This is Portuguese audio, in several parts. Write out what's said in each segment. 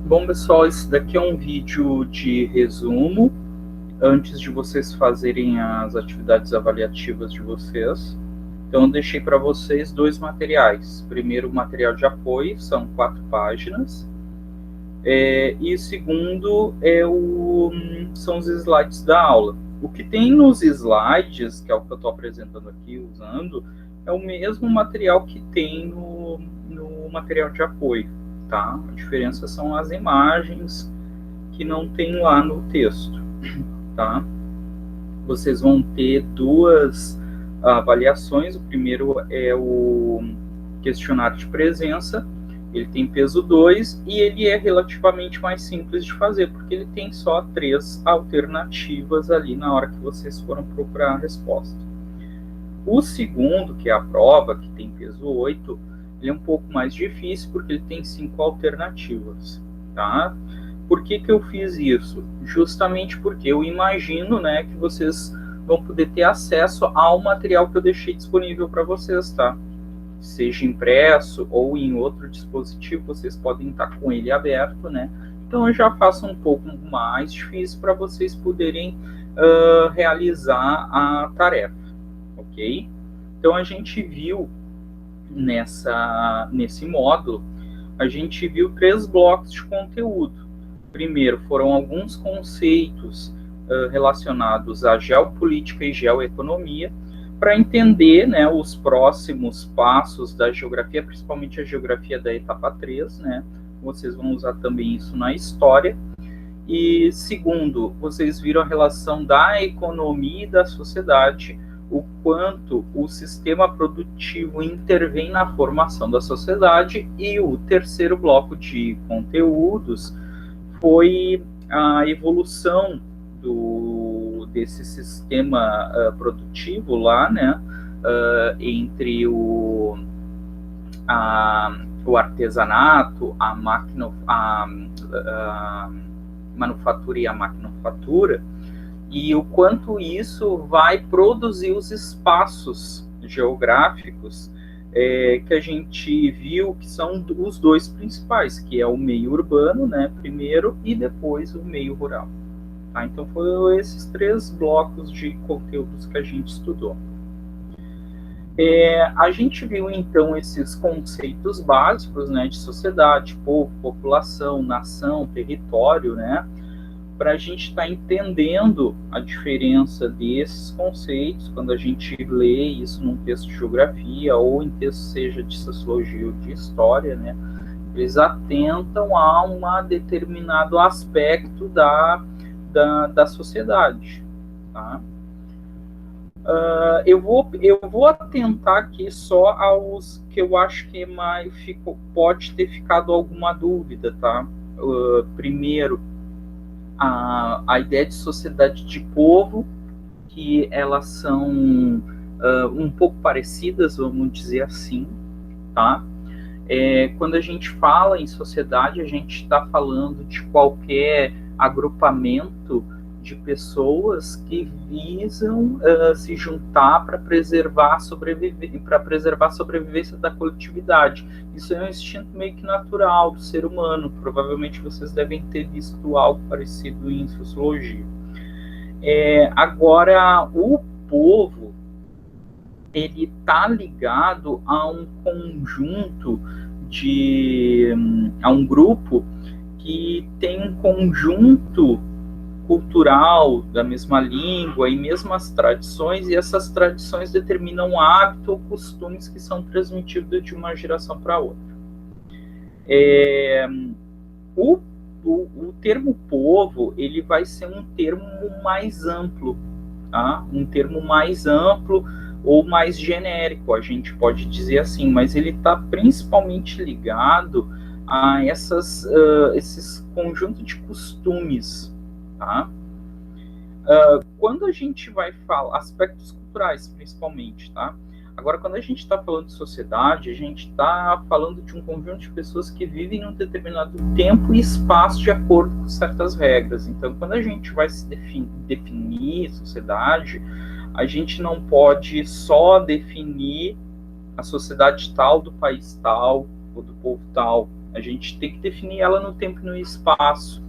Bom, pessoal, esse daqui é um vídeo de resumo, antes de vocês fazerem as atividades avaliativas de vocês. Então, eu deixei para vocês dois materiais. Primeiro, o material de apoio, são 4 páginas. E o segundo são os slides da aula. O que tem nos slides, que é o que eu estou apresentando aqui, usando, é o mesmo material que tem no material de apoio, tá? A diferença são as imagens que não tem lá no texto, tá? Vocês vão ter duas avaliações. O primeiro é o questionário de presença. Ele tem peso 2 e ele é relativamente mais simples de fazer, porque ele tem só 3 alternativas ali na hora que vocês foram procurar a resposta. O segundo, que é a prova, que tem peso 8, ele é um pouco mais difícil, porque ele tem 5 alternativas, tá? Por que eu fiz isso? Justamente porque eu imagino, né, que vocês vão poder ter acesso ao material que eu deixei disponível para vocês, tá? Seja impresso ou em outro dispositivo, vocês podem estar com ele aberto, né? Então eu já faço um pouco mais difícil para vocês poderem realizar a tarefa, ok? Então a gente viu nesse módulo, a gente viu 3 blocos de conteúdo. Primeiro foram alguns conceitos relacionados à geopolítica e geoeconomia, para entender, né, os próximos passos da geografia, principalmente a geografia da etapa 3, né? Vocês vão usar também isso na história. E segundo, vocês viram a relação da economia e da sociedade, o quanto o sistema produtivo intervém na formação da sociedade. E o terceiro bloco de conteúdos foi a evolução desse sistema produtivo lá, né, entre o artesanato, a manufatura e a maquinofatura, e o quanto isso vai produzir os espaços geográficos que a gente viu que são os dois principais, que é o meio urbano, né, primeiro, e depois o meio rural. Tá? Então, foram esses 3 blocos de conteúdos que a gente estudou. A gente viu, então, esses conceitos básicos, né, de sociedade, povo, população, nação, território, né, para a gente estar entendendo a diferença desses conceitos quando a gente lê isso num texto de geografia ou em texto seja de sociologia ou de história, né, eles atentam a um determinado aspecto da sociedade, tá? Eu vou atentar aqui só aos que eu acho que pode ter ficado alguma dúvida, tá? Primeiro, a ideia de sociedade de povo, que elas são um pouco parecidas, vamos dizer assim, tá? Quando a gente fala em sociedade, a gente está falando de qualquer agrupamento de pessoas que visam se juntar para preservar a sobrevivência da coletividade. Isso é um instinto meio que natural do ser humano. Provavelmente vocês devem ter visto algo parecido em sociologia. Agora, o povo, ele está ligado a um conjunto a um grupo que tem um conjunto cultural da mesma língua e mesmas tradições, e essas tradições determinam hábitos ou costumes que são transmitidos de uma geração para outra. O termo povo, ele vai ser um termo mais amplo, tá? Um termo mais amplo ou mais genérico, a gente pode dizer assim, mas ele está principalmente ligado a esses conjuntos de costumes, tá? Quando a gente vai falar, aspectos culturais principalmente, tá? Agora, quando a gente está falando de sociedade, a gente está falando de um conjunto de pessoas que vivem em um determinado tempo e espaço de acordo com certas regras. Então, quando a gente vai se definir sociedade, a gente não pode só definir a sociedade tal do país tal ou do povo tal. A gente tem que definir ela no tempo e no espaço.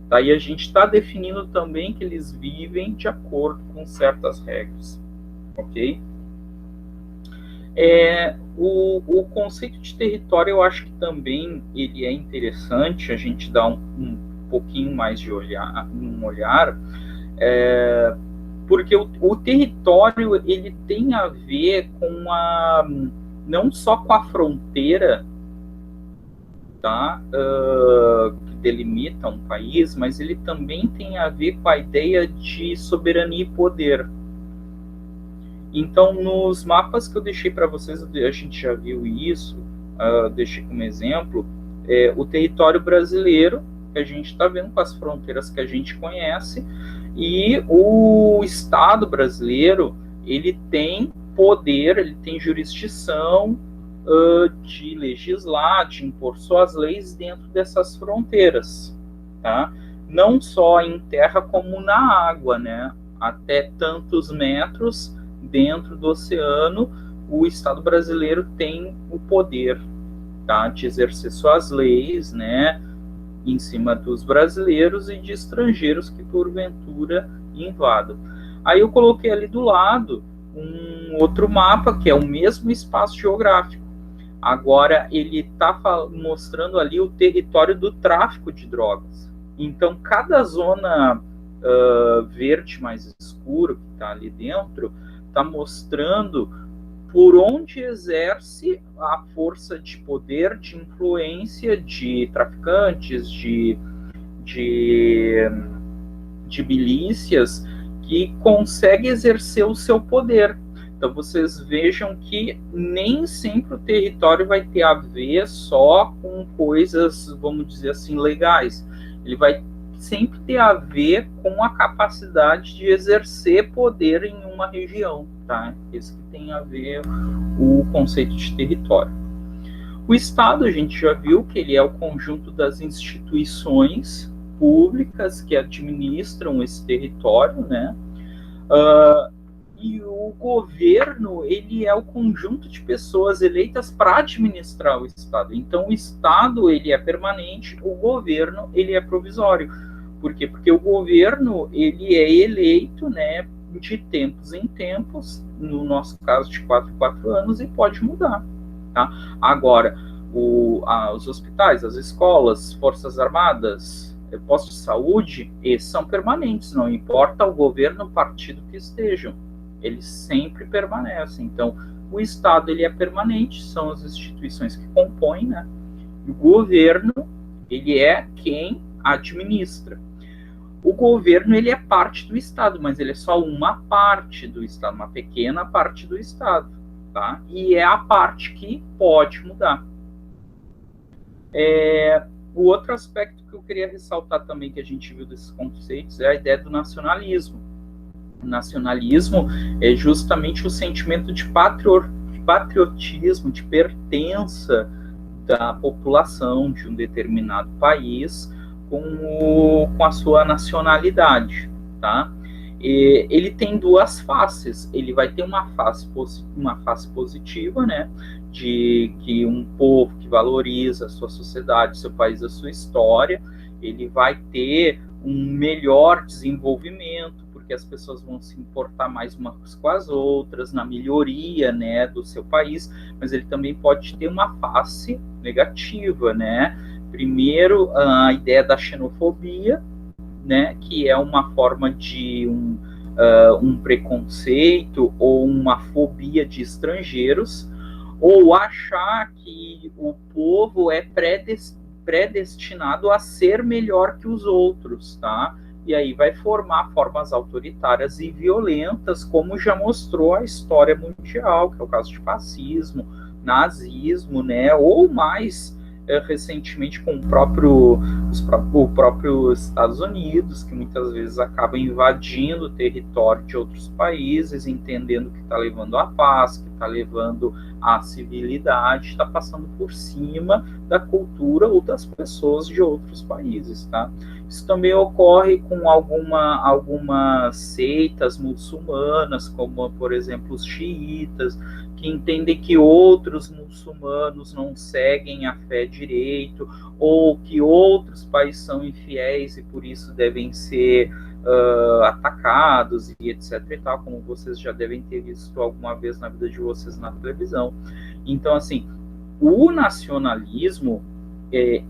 Tá? E a gente está definindo também que eles vivem de acordo com certas regras. Ok? O conceito de território, eu acho que também ele é interessante a gente dar um pouquinho mais de olhar, porque o território ele tem a ver com não só com a fronteira, tá, que delimita um país, mas ele também tem a ver com a ideia de soberania e poder. Então, nos mapas que eu deixei para vocês, a gente já viu isso, deixei como exemplo, o território brasileiro, que a gente está vendo com as fronteiras que a gente conhece, e o Estado brasileiro, ele tem poder, ele tem jurisdição de legislar, de impor suas leis dentro dessas fronteiras, tá? Não só em terra como na água, né? Até tantos metros dentro do oceano, o Estado brasileiro tem o poder, tá, de exercer suas leis, né, em cima dos brasileiros e de estrangeiros que porventura invadam. Aí eu coloquei ali do lado um outro mapa, que é o mesmo espaço geográfico. Agora ele está mostrando ali o território do tráfico de drogas. Então, cada zona verde mais escuro que está ali dentro está mostrando por onde exerce a força de poder, de influência de traficantes, de milícias que consegue exercer o seu poder. Então vocês vejam que nem sempre o território vai ter a ver só com coisas, vamos dizer assim, legais. Ele vai sempre ter a ver com a capacidade de exercer poder em uma região, tá? Esse que tem a ver o conceito de território. O Estado, a gente já viu que ele é o conjunto das instituições públicas que administram esse território, né? E o governo, ele é o conjunto de pessoas eleitas para administrar o Estado. Então, o Estado, ele é permanente, o governo, ele é provisório. Por quê? Porque o governo, ele é eleito, né, de tempos em tempos, no nosso caso de 4 em 4 anos, e pode mudar, tá? Agora, os hospitais, as escolas, forças armadas, postos de saúde, esses são permanentes, não importa o governo, o partido que estejam, eles sempre permanecem. Então, o Estado, ele é permanente, são as instituições que compõem, né? E o governo, ele é quem administra. O governo, ele é parte do Estado, mas ele é só uma parte do Estado, uma pequena parte do Estado, tá? E é a parte que pode mudar. O outro aspecto que eu queria ressaltar também, que a gente viu desses conceitos, é a ideia do nacionalismo. O nacionalismo é justamente o sentimento de patriotismo, de pertença da população de um determinado país com a sua nacionalidade, tá? Ele tem duas faces. Ele vai ter uma face positiva, né, de que um povo que valoriza a sua sociedade, seu país, a sua história, ele vai ter um melhor desenvolvimento, porque as pessoas vão se importar mais umas com as outras, na melhoria, né, do seu país, mas ele também pode ter uma face negativa, né? Primeiro, a ideia da xenofobia, né, que é uma forma de um preconceito ou uma fobia de estrangeiros, ou achar que o povo é predestinado a ser melhor que os outros, tá? E aí vai formar formas autoritárias e violentas, como já mostrou a história mundial, que é o caso de fascismo, nazismo, né, ou mais recentemente com o próprio Estados Unidos, que muitas vezes acaba invadindo o território de outros países, entendendo que está levando à paz, que está levando à civilidade, está passando por cima da cultura ou das pessoas de outros países, tá? Isso também ocorre com algumas seitas muçulmanas, como, por exemplo, os xiitas, que entendem que outros muçulmanos não seguem a fé direito, ou que outros países são infiéis e por isso devem ser atacados e etc e tal, como vocês já devem ter visto alguma vez na vida de vocês na televisão. Então, assim, o nacionalismo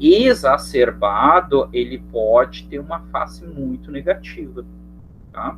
exacerbado, ele pode ter uma face muito negativa, tá?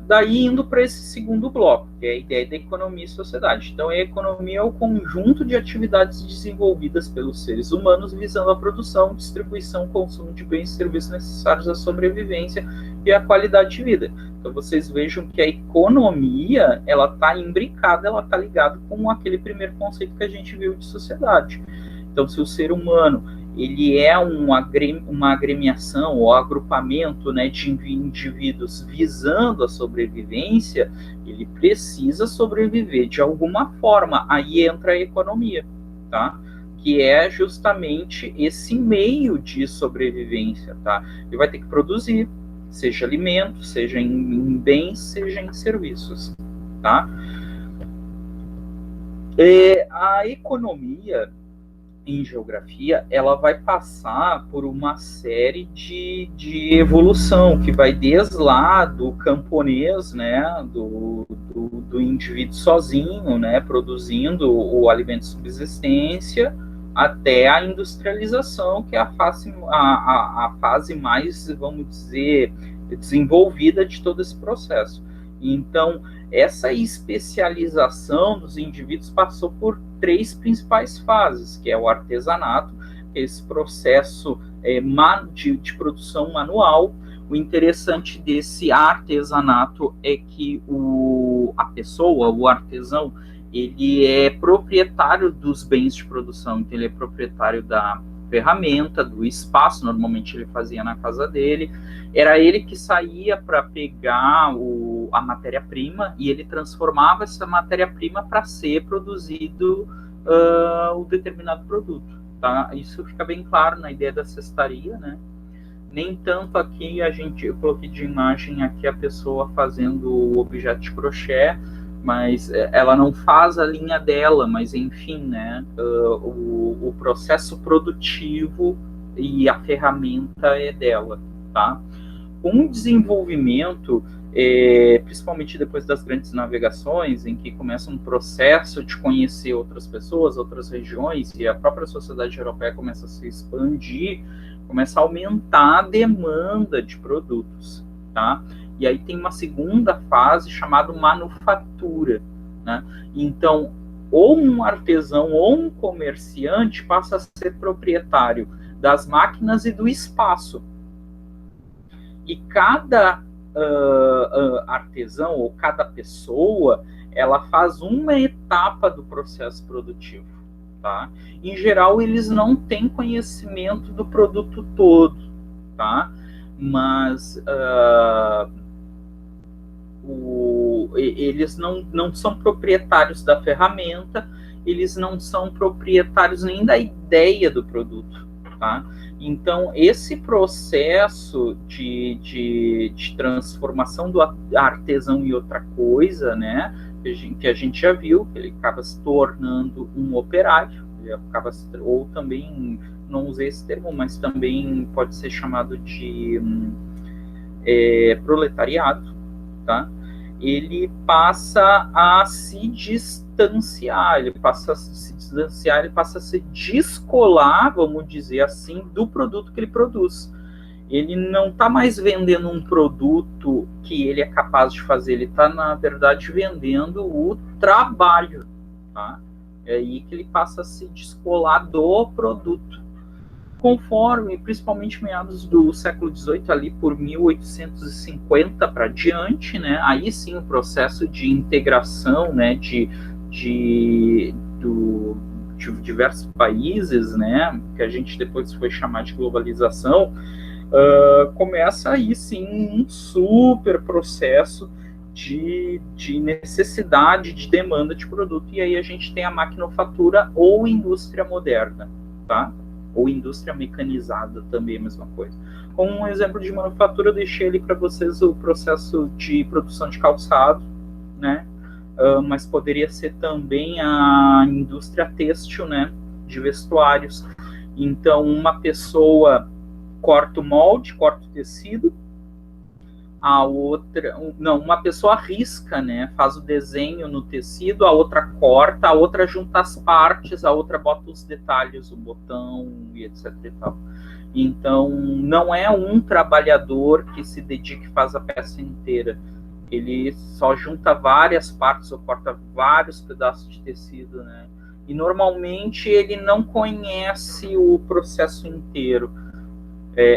Daí indo para esse segundo bloco, que é a ideia da economia e sociedade. Então, a economia é o conjunto de atividades desenvolvidas pelos seres humanos visando a produção, distribuição, consumo de bens e serviços necessários à sobrevivência e à qualidade de vida. Então, vocês vejam que a economia, ela está imbricada, ela está ligada com aquele primeiro conceito que a gente viu de sociedade. Então, se o ser humano ele é uma agremiação ou agrupamento, né, de indivíduos visando a sobrevivência, ele precisa sobreviver de alguma forma. Aí entra a economia, tá? Que é justamente esse meio de sobrevivência, tá? Ele vai ter que produzir, seja alimento, seja em bens, seja em serviços, tá? A economia em geografia, ela vai passar por uma série de evolução, que vai desde lá do camponês, né, do indivíduo sozinho, né, produzindo o alimento de subsistência, até a industrialização, que é a fase mais, vamos dizer, desenvolvida de todo esse processo. Então, essa especialização dos indivíduos passou por 3 principais fases, que é o artesanato, que é esse processo de produção manual. O interessante desse artesanato é que a pessoa, o artesão, ele é proprietário dos bens de produção, então ele é proprietário da ferramenta, do espaço, normalmente ele fazia na casa dele, era ele que saía para pegar a matéria-prima e ele transformava essa matéria-prima para ser produzido o determinado produto, tá? Isso fica bem claro na ideia da cestaria, né? Nem tanto aqui eu coloquei de imagem aqui a pessoa fazendo o objeto de crochê, mas ela não faz a linha dela, mas enfim, né? O processo produtivo e a ferramenta é dela, tá? Com o desenvolvimento, principalmente depois das grandes navegações, em que começa um processo de conhecer outras pessoas, outras regiões, e a própria sociedade europeia começa a se expandir, começa a aumentar a demanda de produtos, tá? E aí tem uma segunda fase chamada manufatura, né? Então, ou um artesão ou um comerciante passa a ser proprietário das máquinas e do espaço. E cada artesão ou cada pessoa, ela faz uma etapa do processo produtivo, tá? Em geral, eles não têm conhecimento do produto todo, tá? Mas eles não são proprietários da ferramenta, eles não são proprietários nem da ideia do produto, tá? Então, esse processo de transformação do artesão em outra coisa, né, que a gente já viu, que ele acaba se tornando um operário, ou também, não usei esse termo, mas também pode ser chamado de proletariado, tá? Ele passa a se distanciar, ele passa a se descolar, vamos dizer assim, do produto que ele produz. Ele não está mais vendendo um produto que ele é capaz de fazer, ele está, na verdade, vendendo o trabalho, tá? É aí que ele passa a se descolar do produto. Conforme, principalmente meados do século XVIII, ali por 1850 para diante, né, aí sim o processo de integração, né, de diversos países, né, que a gente depois foi chamar de globalização, começa aí sim um super processo de necessidade, de demanda de produto, e aí a gente tem a maquinofatura ou indústria moderna, tá? Ou indústria mecanizada também, a mesma coisa. Como um exemplo de manufatura, eu deixei ali para vocês o processo de produção de calçado, né? mas poderia ser também a indústria têxtil, né, de vestuários. Então, uma pessoa corta o molde, corta o tecido, a outra, não, uma pessoa risca, né, faz o desenho no tecido, a outra corta, a outra junta as partes, a outra bota os detalhes, o botão e etc e tal. Então, não é um trabalhador que se dedica e faz a peça inteira. Ele só junta várias partes ou corta vários pedaços de tecido, né? E normalmente ele não conhece o processo inteiro.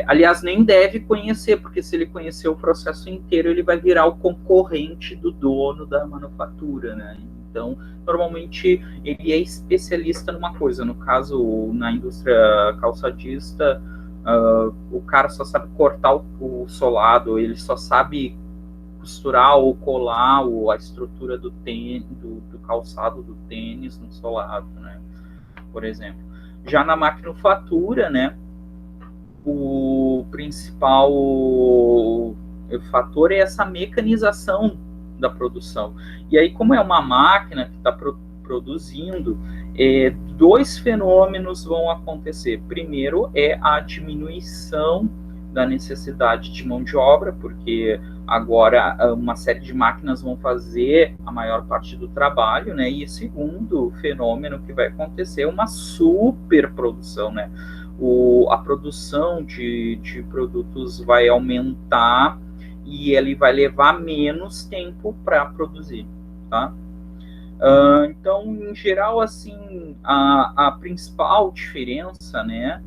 Aliás, nem deve conhecer, porque se ele conhecer o processo inteiro, ele vai virar o concorrente do dono da manufatura, né? Então, normalmente, ele é especialista numa coisa. No caso, na indústria calçadista, o cara só sabe cortar o solado, ele só sabe costurar ou colar a estrutura do calçado do tênis no solado, né? Por exemplo. Já na maquinofatura, né? O principal fator é essa mecanização da produção. E aí, como é uma máquina que está produzindo, dois fenômenos vão acontecer. Primeiro é a diminuição da necessidade de mão de obra, porque agora uma série de máquinas vão fazer a maior parte do trabalho, né? E segundo fenômeno que vai acontecer é uma superprodução, né? A produção de produtos vai aumentar e ele vai levar menos tempo para produzir, tá? Então, em geral, assim, a principal diferença, né,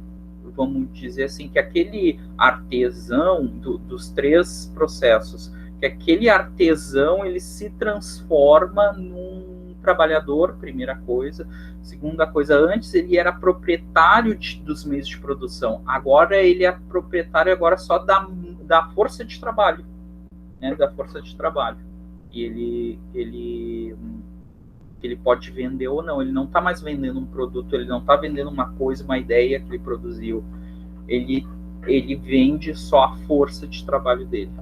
vamos dizer assim, que aquele artesão dos três processos, que aquele artesão, ele se transforma num trabalhador, primeira coisa. Segunda coisa, antes ele era proprietário dos meios de produção, agora ele é proprietário agora só da força de trabalho, né, da força de trabalho. E ele pode vender ou não, ele não está mais vendendo um produto, ele não está vendendo uma coisa, uma ideia que ele produziu, ele vende só a força de trabalho dele.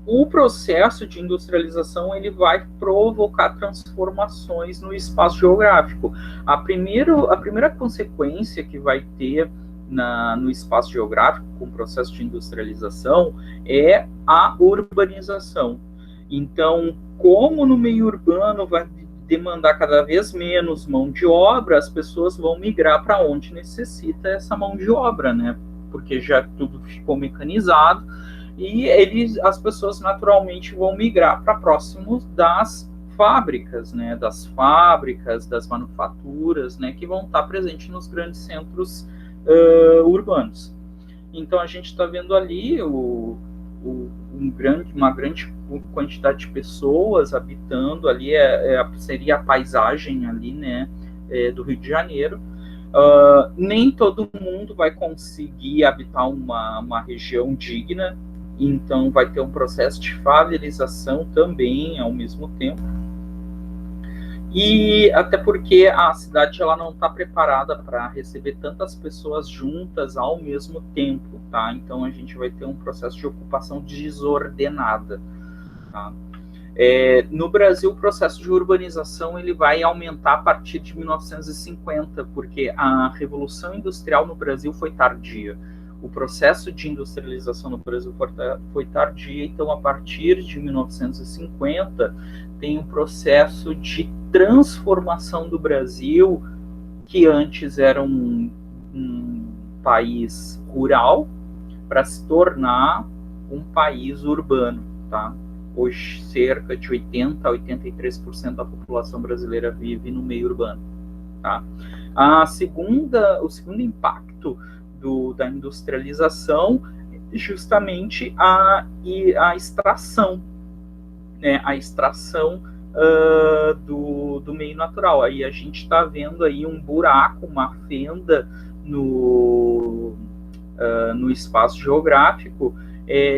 O processo de industrialização ele vai provocar transformações no espaço geográfico. A primeira consequência que vai ter no espaço geográfico com o processo de industrialização é a urbanização. Então, como no meio urbano vai demandar cada vez menos mão de obra, as pessoas vão migrar para onde necessita essa mão de obra, né? Porque já tudo ficou mecanizado e as pessoas naturalmente vão migrar para próximos das fábricas, né? Das fábricas, das manufaturas, né? Que vão estar presentes nos grandes centros urbanos. Então, a gente está vendo ali uma grande quantidade de pessoas habitando ali, seria a paisagem ali, né, do Rio de Janeiro. Nem todo mundo vai conseguir habitar uma região digna, então vai ter um processo de favelização também ao mesmo tempo. E até porque a cidade ela não está preparada para receber tantas pessoas juntas ao mesmo tempo, tá? Então a gente vai ter um processo de ocupação desordenada, tá? No Brasil, o processo de urbanização ele vai aumentar a partir de 1950, porque a Revolução Industrial no Brasil foi tardia. O processo de industrialização no Brasil foi tardia, então a partir de 1950 tem um processo de transformação do Brasil, que antes era um país rural, para se tornar um país urbano, tá? Hoje, cerca de 80% a 83% da população brasileira vive no meio urbano, tá? O segundo impacto da industrialização é justamente a extração, né? A extração do meio natural. Aí a gente está vendo aí um buraco, uma fenda no espaço geográfico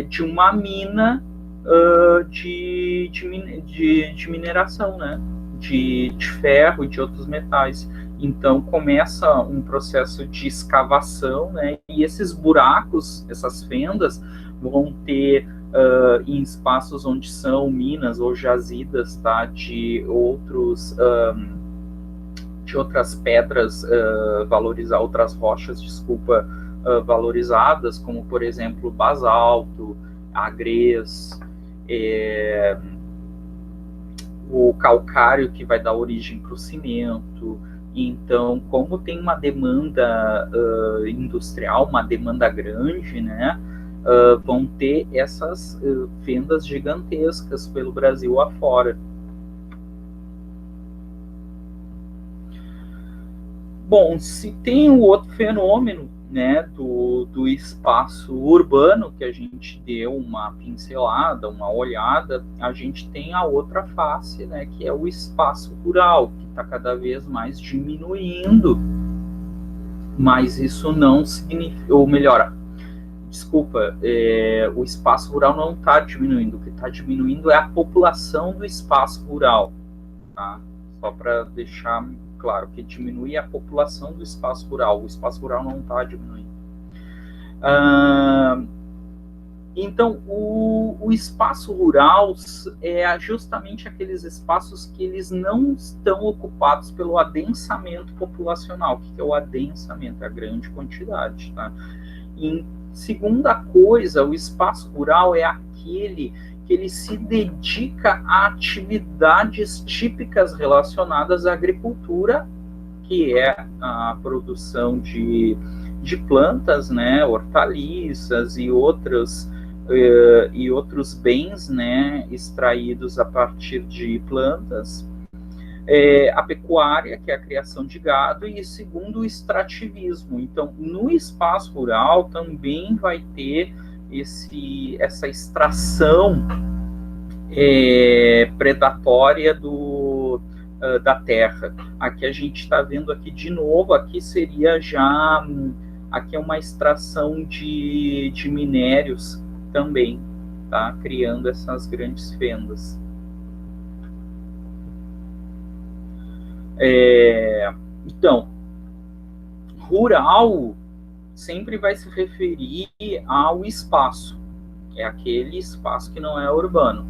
de uma mina de mineração, né? De ferro e de outros metais. Então começa um processo de escavação, né? E esses buracos, essas fendas, vão ter em espaços onde são minas ou jazidas, tá, de outras pedras valorizadas, outras rochas, desculpa, valorizadas, como por exemplo basalto, agrês, o calcário que vai dar origem para o cimento. Então, como tem uma demanda industrial, uma demanda grande, né, vão ter essas fendas gigantescas pelo Brasil afora. Bom, se tem um outro fenômeno, né, do espaço urbano, que a gente deu uma pincelada, uma olhada, a gente tem a outra face, né, que é o espaço rural, que está cada vez mais diminuindo, mas isso não significa, ou melhor, desculpa, o espaço rural não está diminuindo, o que está diminuindo é a população do espaço rural, tá? Só para deixar claro, que diminui a população do espaço rural. O espaço rural não está diminuindo. Então, o espaço rural é justamente aqueles espaços que eles não estão ocupados pelo adensamento populacional. O que é o adensamento? É a grande quantidade. Tá? E, segunda coisa, o espaço rural é aquele que ele se dedica a atividades típicas relacionadas à agricultura, que é a produção de plantas, né, hortaliças e outros bens, né, extraídos a partir de plantas, a pecuária, que é a criação de gado, e segundo, o extrativismo. Então, no espaço rural também vai ter essa extração predatória da terra. Aqui a gente está vendo aqui de novo, aqui seria já, aqui é uma extração de minérios também, tá? Criando essas grandes fendas. Então, rural sempre vai se referir ao espaço, é aquele espaço que não é urbano.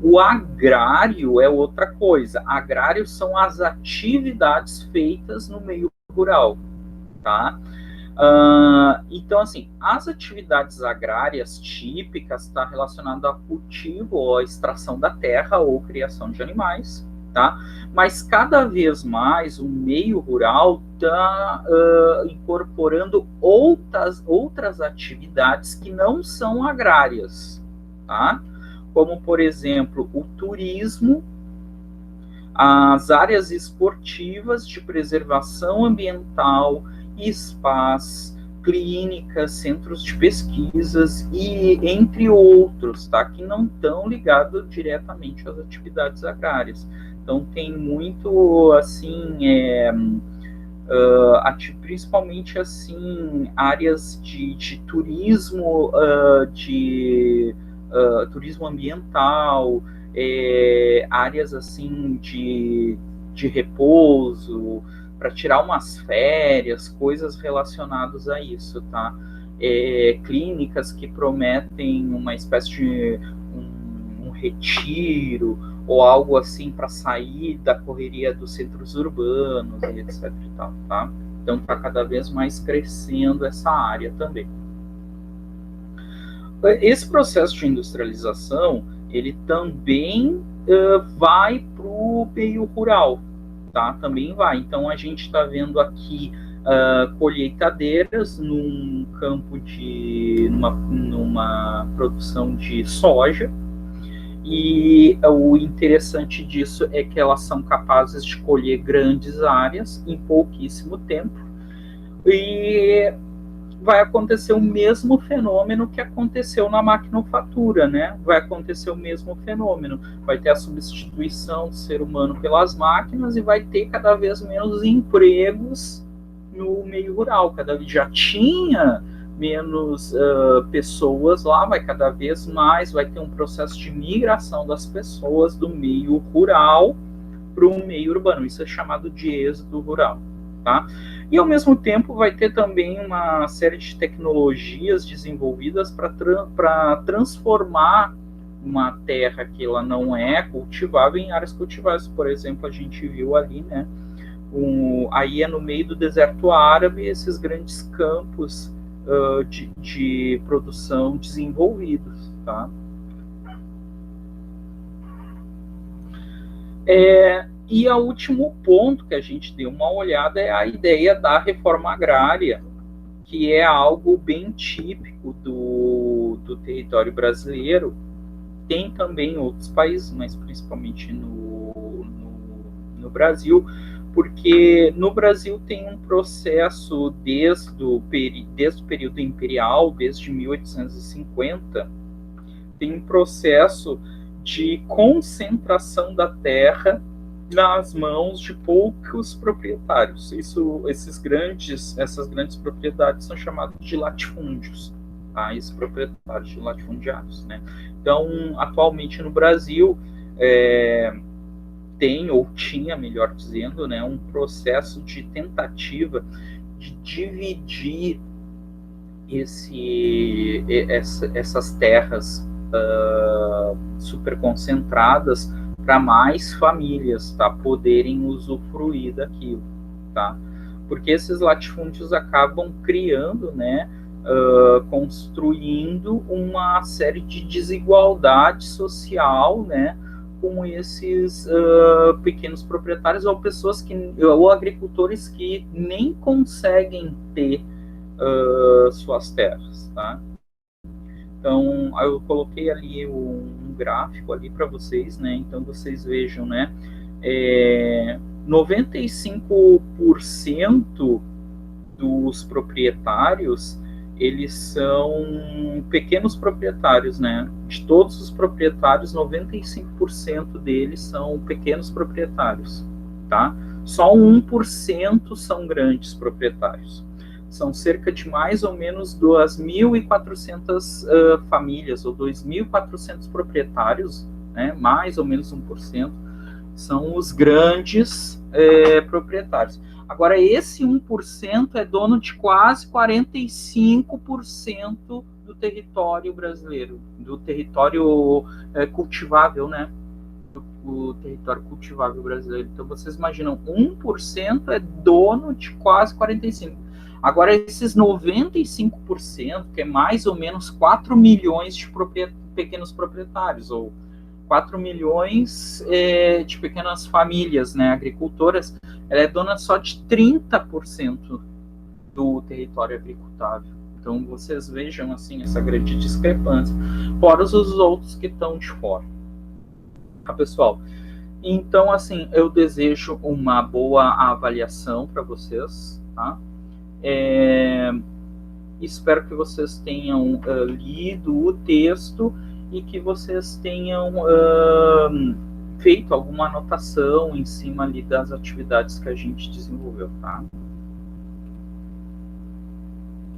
O agrário é outra coisa. Agrário são as atividades feitas no meio rural, tá? Então, assim, as atividades agrárias típicas está relacionado a cultivo ou a extração da terra ou criação de animais, tá? Mas cada vez mais o meio rural está incorporando outras atividades que não são agrárias, tá? Como, por exemplo, o turismo, as áreas esportivas de preservação ambiental, spas, clínicas, centros de pesquisas e entre outros, tá? Que não estão ligados diretamente às atividades agrárias. Então, tem muito, assim, principalmente, assim, áreas de turismo, turismo ambiental, áreas, assim, de repouso, para tirar umas férias, coisas relacionadas a isso, tá? Clínicas que prometem uma espécie de um retiro, ou algo assim para sair da correria dos centros urbanos, e etc e tal, tá? Então está cada vez mais crescendo essa área também. Esse processo de industrialização, ele também vai para o meio rural, tá? Também vai. Então a gente está vendo aqui colheitadeiras num campo numa produção de soja. E o interessante disso é que elas são capazes de colher grandes áreas em pouquíssimo tempo. E vai acontecer o mesmo fenômeno que aconteceu na maquinofatura, né? Vai acontecer o mesmo fenômeno. Vai ter a substituição do ser humano pelas máquinas e vai ter cada vez menos empregos no meio rural. Cada vez já tinha menos pessoas lá, vai cada vez mais, vai ter um processo de migração das pessoas do meio rural para o meio urbano. Isso é chamado de êxodo rural. tá? E ao mesmo tempo vai ter também uma série de tecnologias desenvolvidas para transformar uma terra que ela não é cultivável em áreas cultiváveis. Por exemplo, a gente viu ali, né? Aí é no meio do deserto árabe, esses grandes campos de produção desenvolvidos, tá? E o último ponto que a gente deu uma olhada é a ideia da reforma agrária, que é algo bem típico do território brasileiro. Tem também em outros países, mas principalmente no Brasil, porque no Brasil tem um processo desde o período imperial, desde 1850, tem um processo de concentração da terra nas mãos de poucos proprietários. Essas grandes propriedades são chamadas de latifúndios, tá? Esses proprietários de latifundiários, né? Então, atualmente no Brasil, tem, ou tinha, melhor dizendo, né, um processo de tentativa de dividir essas terras super concentradas para mais famílias, tá, poderem usufruir daquilo, tá? Porque esses latifúndios acabam criando, né, construindo uma série de desigualdade social, né, com esses pequenos proprietários ou agricultores que nem conseguem ter suas terras, tá? Então, eu coloquei ali um gráfico ali para vocês, né? Então, vocês vejam, né? 95% dos proprietários, eles são pequenos proprietários, né? De todos os proprietários, 95% deles são pequenos proprietários, tá? Só 1% são grandes proprietários. São cerca de mais ou menos 2.400 famílias, ou 2.400 proprietários, né? Mais ou menos 1%, são os grandes proprietários. Agora, esse 1% é dono de quase 45% do território brasileiro, do território cultivável, né? Do território cultivável brasileiro. Então, vocês imaginam, 1% é dono de quase 45%. Agora, esses 95%, que é mais ou menos 4 milhões de pequenos proprietários, ou 4 milhões de pequenas famílias, né, agricultoras, ela é dona só de 30% do território agricultável. Então, vocês vejam, assim, essa grande discrepância. Fora os outros que estão de fora. Tá, pessoal? Então, assim, eu desejo uma boa avaliação para vocês, tá? Espero que vocês tenham lido o texto e que vocês tenham feito alguma anotação em cima ali das atividades que a gente desenvolveu, tá?